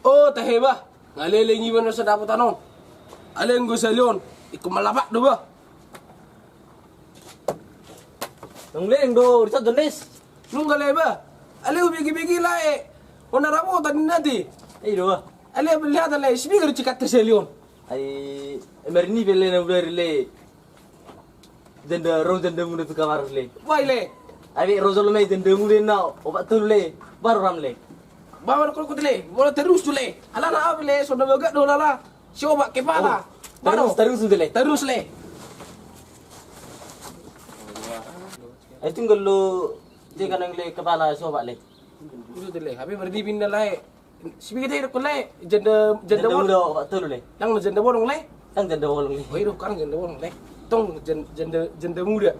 Oh, taheba. Ngalelengi man sa dapat tanon. Aleng go sa leon. Iku malapa do ba? Nang leng do, risa dones. Nung galeba. Ale ubigi-bigi lae. Ona ramo tadi nanti. Ay do. Ale lihat ale speaker cikat sa leon. Ay emerni belle na udar le. Janda ro janda mu tu kamar le. Wai le. Abi rozol mai janda mu na obat tu le. Baru ram le. Bawa ko tele. Bola terus tu le. Ala na able so daga do lala. Coba kepala. Terus le. Terus le. Ay tinggal lo dia kanang le kepala sobat le. Itu tele. Habis berdi pindah lae. Sibi kita ko le. Janda Janda mu bon. do obat tu le. Yang janda bon le. Tang janda wolong le. Oh, itu kan janda bon le. Tong janda muda.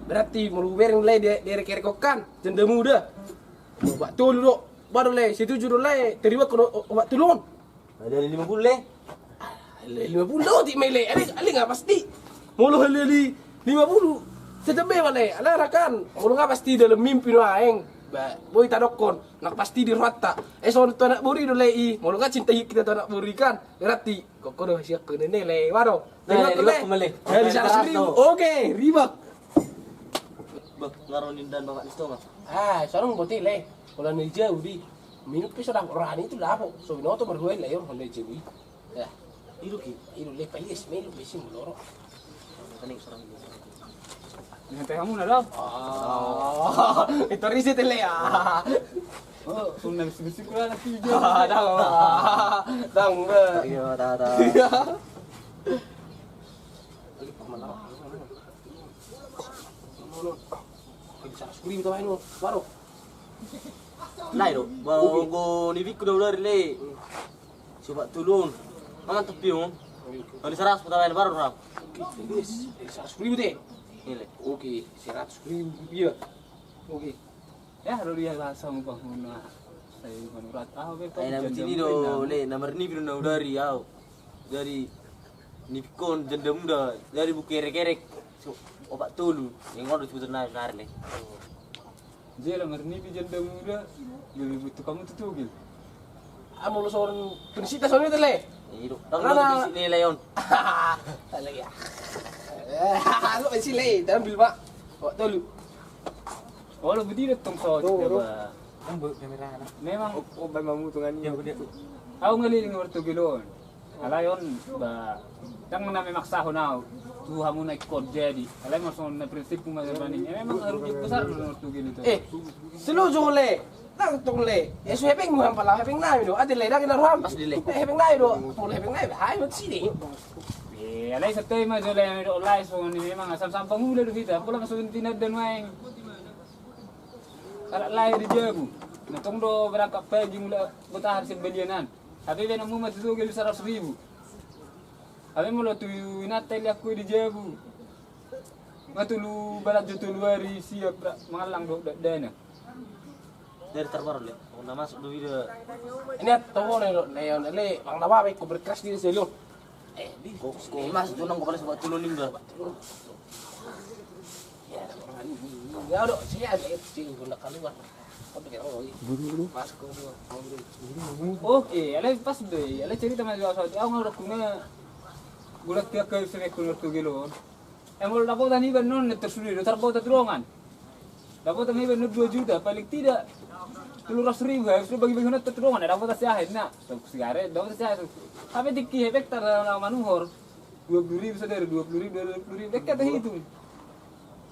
Berarti mau bereng le dia kerekokan janda muda. Obat tu dulu. Baru le, situ juru le, terima kono obat tulun. Ada 50 le. 50 ti mele, ali nggak pasti. Mulu hali 50. Tetapi male, ala rakan, mulu nggak pasti dalam mimpi no aeng. Boy tadokon, nak pasti di rata. So to anak buri do le i, mulu nggak cinta kita to anak buri kan. Berarti kok kono siap ke nene le, waro. Nah, Terima ribak kembali. Di 100.000. Oke, ribak. Bak ngaronin dan bapak isto mah. Sarong boti le. Kalau ni jauh di minum pisau dah orang itu lah po. So binoto berhuai lah yon kalau jauh. Ya, Iru ki. itu le palis melu besim loro. Kaning sarang. Nanti kamu nak Itu riset le ya. Oh, sunnah bisi-bisi kurang nanti Dang. Iya, dah. Lagi pemana. Bisa skrim tu main baru. Lai do. Bau go ni bik do le. Coba tulun. Mangan tepi mo. Ani saras putawain baru ram. Yes, 100.000 deh. Ini le. Oke, 100.000 dia. Oke. Ya, lalu dia langsung bangun. Saya menurat tahu betul. Ay namin sini do le. Namar ni bino na udari yaw. Dari nipkon janda muda. Dari bu kerek-kerek. So, obat tulu. Yang ngono sebetulnya benar le. Jela merni bi janda muda. Lebih butuh kamu tuh gil. Amo lo son prinsita son itu le. Iru. Tang lo di sini leon. Lagi ya. Lo besi le, ambil pak. Kok dulu. Oh, lebih tidak tong so. Ambil kamera. Memang Memang mutungan Ya dia. aku ngeliling bertu gilon. Alayon ba tang nami maksaho na tu hamu na ikod jadi. Alay mason na prinsip mo magbani. Memang harus besar bertu gilon itu. Selujo le. Nang tong le. So hepeng mo pala, hepeng na do. Ate le, na ruam. Pas dile. Hepeng na do. Mo hepeng na. Hay mo sini. Alay sa tema jo le do lai so ni memang asam-asam pangula do kita. Pula masuk tinad dan main. Kalau lai di jabu. Natong do berangkat pagi mula betahar sebelianan. Tapi ben mo matutugil 100.000. Abi mo lo tu inatel aku di jabu. Matulu balat jutu luari siap malang do dana. Dari terbaru le. Una masuk do video. Ini tahu le le ang nawa ko berkas di selon. Di Ko mas tunang ko pala sa tulun ning ba. Ya do, siya sih guna keluar. Kau pikir buru pas ko Oke, alay pas deh. Alay cerita mas jawab soal. Aku nggak kuna gulat tiap kali sering kuna tu gilon. Emol dapat tani benon tersulit, terbau terungan. Dapat tani benon 2 juta, paling tidak 300.000 harus bagi-bagi benon terungan. Dapat tas akhir nak, sigaret, dapat tas akhir. Tapi dikit hektar manuhor 20.000 saudara, 20.000, dekat itu.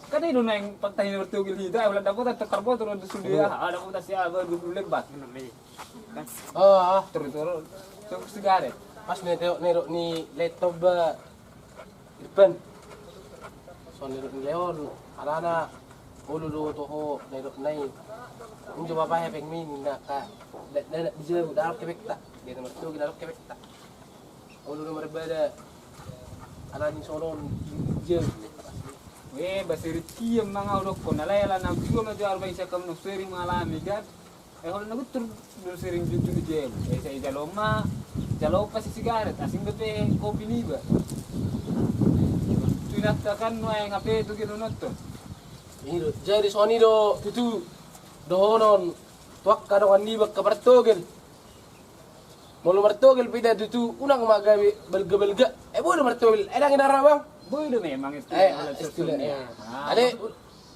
Kan itu neng pagtahin bertugil hita, wala dapat terbau turun di sudia. Dapat tas akhir 20 lebat. Terus sigaret. Pas nero ni laptop ba depan. So nero ni Leon, alana ulo do to ho nero nai. Unjo baba hepeng min na ka. Da je udah kebek tak. Dia nomor tu kita kebek tak. Ulo nomor beda. Alani sonon je. Weh, basir tiam mga ulok ko nalayala na bigo na jar bay sa kam no sering malami kan. Kalau nagu tur sering jujur je. Saya jaloma, jalopa si sigaret, asing bepe kopi ni ba. Tunat kan no yang HP tu gitu nonton. Ini jadi Sony do tutu dohonon tuak kadang nibak ka bertogel. Mulu bertogel pida tutu unang magawi belga-belga. Boleh bertogel. Ada nginara bang? Boleh memang itu. Istilah. Ada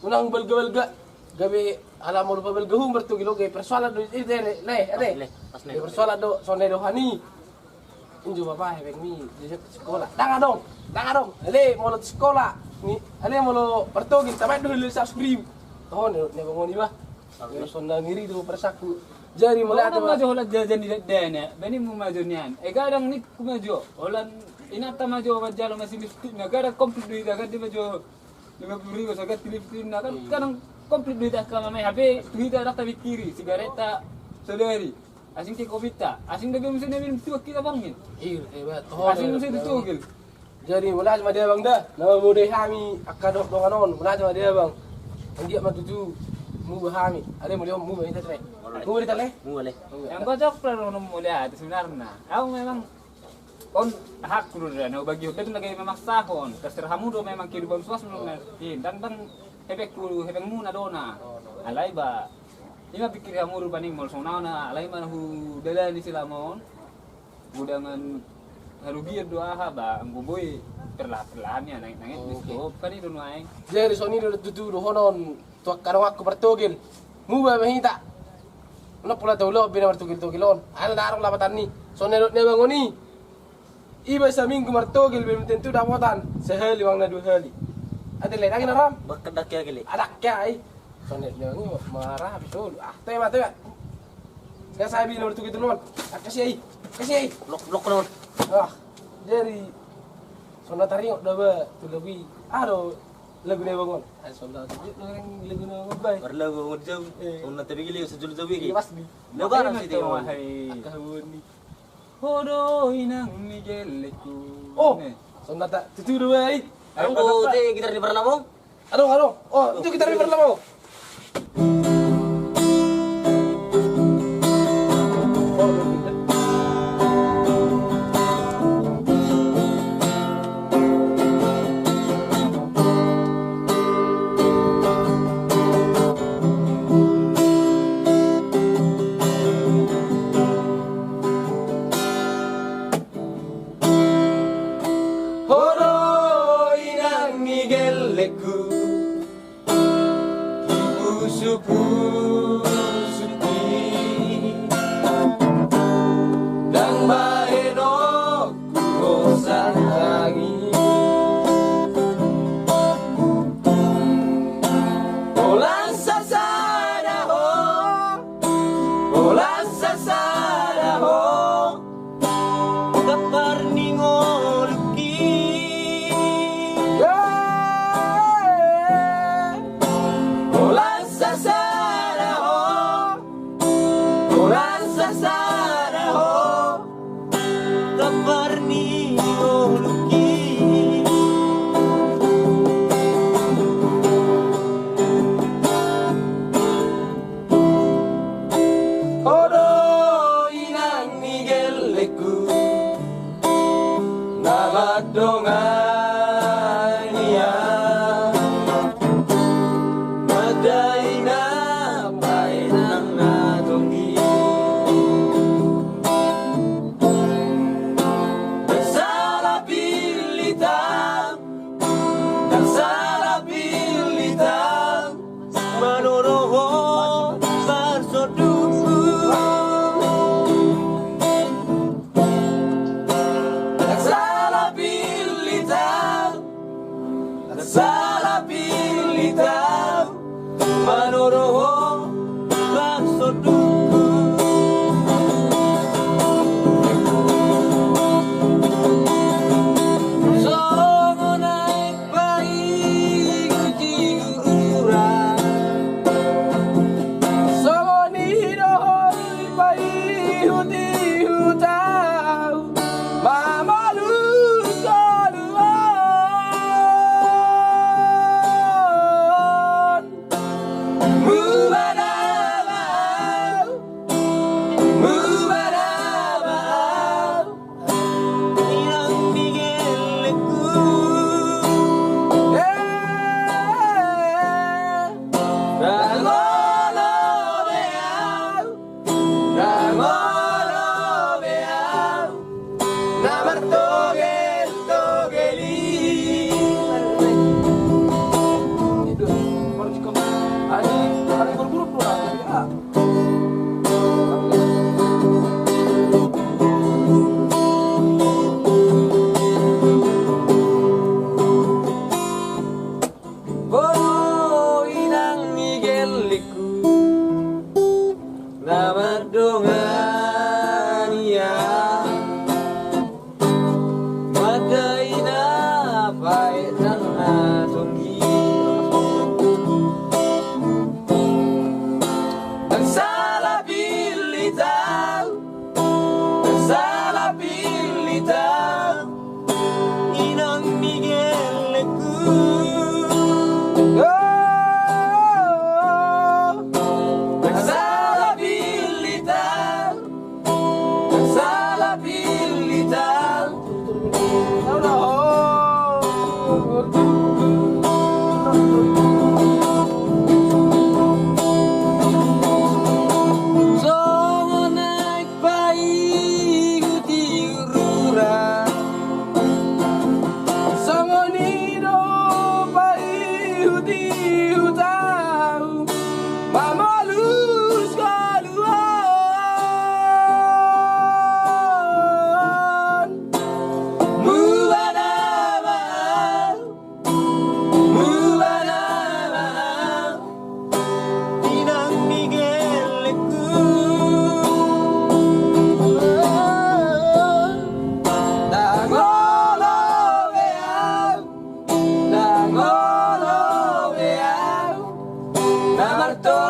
unang belga-belga. Gabi alam mo pa belgahum bertogel oke persoalan do ide le. Pas Persoalan do sonde do hani. Injo bapak hebek mi di sekolah. Danga dong. Ale mau di sekolah. Ni ale mau bertogel tamai dulu sa skrim. Oh ne bangoni ba. Ya sonda ngiri do persaku. Jari mulai ada maju holat jajan di dana, bani mu maju nian. Kadang ni ku maju, holan inata maju wajalo masih miskin. Kadang komplit duit agak di maju 50.000 sagat tilipin kan kadang komplit duit agak mamai HP duit ada tapi kiri sigareta saudari. Asing ke kobita, asing dagang mesti nabi mesti kita bangin. Hebat. Asing mesti ditugil. Jadi mulai sama dia bang dah. Nama boleh kami akadok donganon. Mulai sama dia bang. Dia mah tuju mu bahami. Ada mulai mu ini tadi. Mu ini tadi. Boleh. Yang kocok perlu mulia itu sebenarnya. Aku memang kon hak kudu dan bagi itu lagi memang sahon. Terserah kamu do memang kehidupan suasana ngerti. Dan hebek mu nadona. Alai ba. Ima pikir kamu rupanya mau sonana. Alai mana hu dalan di silamon. Budangan harugian doa ba angguboy perlahannya naik itu kan itu naik. Jadi soni do tutu do honon tuak karang aku bertogel. Mu ba mahita. Una pula taulo bina bertogel-togilon. Al darong lapatan ni. Soni do ne bangoni. Iba sa minggu bertogel belum tentu dapotan. Sehali wang na dua hali. Ada lain lagi naram. Berkedak ya kali. Ada kai. Soni ne bangi marah betul. Ah, tema. Saya sabi nomor tu gitu non. Kasih ai. Lok non. Jadi sonda taringok dah ba tu lebih ado lagu ne bangun. Sonda tu orang lagu ne ngobay. Berlagu ngejau. Unna tapi gili sejul jauh Iya gili. pas di. Lebaran sih dia. Kahun ni. Hodo inang Miguelku. Oh, sonda tak tutu dua ai. Aku teh gitar di Berlamong. Halo. Oh, itu kita river lama. Move Hari buruk-buruk tuh ya. Bono inang igeliku nama dongania madaina paitana songgi ang salah pilita inang igeliku. Marto